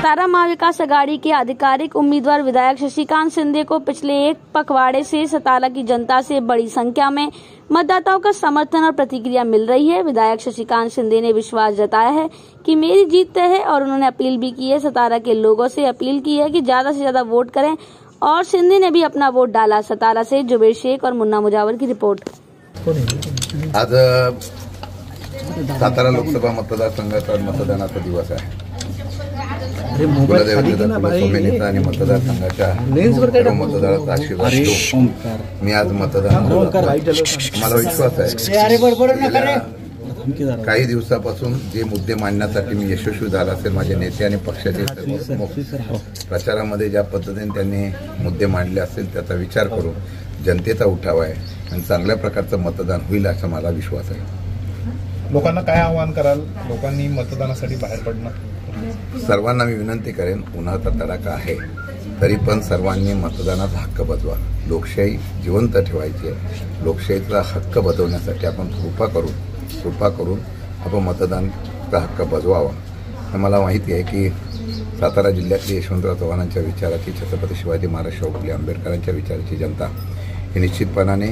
सतारा महाविकास अघाड़ी के आधिकारिक उम्मीदवार विधायक शशिकांत शिंदे को पिछले एक पखवाड़े से सतारा की जनता से बड़ी संख्या में मतदाताओं का समर्थन और प्रतिक्रिया मिल रही है। विधायक शशिकांत शिंदे ने विश्वास जताया है कि मेरी जीत तय है और उन्होंने अपील भी की है, सतारा के लोगों से अपील की है कि ज्यादा से ज्यादा वोट करें और शिंदे ने भी अपना वोट डाला। सतारा से जुबेर शेख और मुन्ना मुजावर की रिपोर्ट। आज सातारा लोकसभा मतदारसंघाचा मतदानाचा दिवस आहे। सोमेनीचा आणि मतदारसंघाच्या मतदाराचा आशीर्वाद घेऊन मी आज मतदान मला विश्वास आहे काही दिवसापासून जे मुद्दे मांडण्यासाठी मी यशस्वी झाला असेल, माझे नेते आणि पक्षाचे प्रचारामध्ये ज्या पद्धतीने त्यांनी मुद्दे मांडले असतील त्याचा विचार करून जनतेचा उठाव आहे आणि चांगल्या प्रकारचं मतदान होईल असा मला विश्वास आहे। लोकांना काय आवाहन कराल? लोकांनी मतदानासाठी बाहेर पडणं। सर्वांना मी विनंती करेन, उन्हाचा तडाखा आहे तरी पण सर्वांनी मतदानाचा हक्क बजवा। लोकशाही जिवंत ठेवायची आहे। लोकशाहीचा हक्क बजावण्यासाठी आपण कृपा करून आपण मतदानाचा हक्क बजवावा। मला माहिती आहे की सातारा जिल्ह्यातली यशवंतराव चव्हाणांच्या विचाराची, छत्रपती शिवाजी महाराज शाहू फुले आंबेडकरांच्या विचाराची जनता ही निश्चितपणाने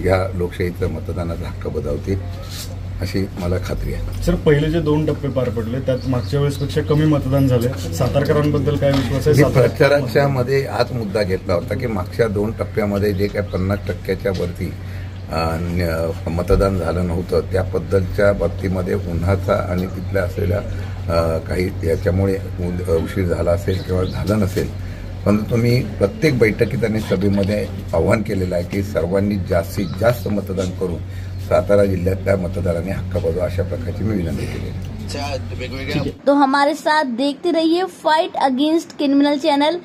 या लोकशाहीचा मतदानाचा हक्क बजावते अशी मला खात्री आहे। सर, पहिले जे 2 टप्पे पार पडले त्यात मागच्या वेळेसपेक्षा कमी मतदान झाले, सातारकरांबद्दल काय विश्वास आहे? प्रचाराच्या मध्ये हाच मुद्दा घेतला होता की मागच्या 2 टप्प्यामध्ये जे काय 50% वरती मतदान झालं नव्हतं त्याबद्दलच्या बाबतीमध्ये उन्हाचा आणि तिथल्या असलेल्या काही याच्यामुळे उशीर झाला असेल किंवा झालं नसेल, परंतु तुम्ही प्रत्येक बैठकीत आणि सभेमध्ये आवाहन केलेलं आहे की सर्वांनी जास्तीत जास्त मतदान करून सातारा जिल्ह्यातल्या मतदारांनी हक्क बजावा अशा प्रकारची मी विनंती केली है। तो हमारे साथ देखते रहिए फाइट अगेंस्ट क्रिमिनल चैनल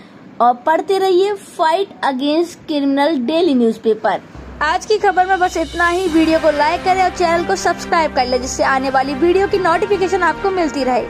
और पढ़ते रहिए fight against criminal daily newspaper. आज की खबर में बस इतना ही। वीडियो को लाइक करें और चैनल को सब्सक्राइब कर लें जिससे आने वाली वीडियो की नोटिफिकेशन आपको मिलती रहे।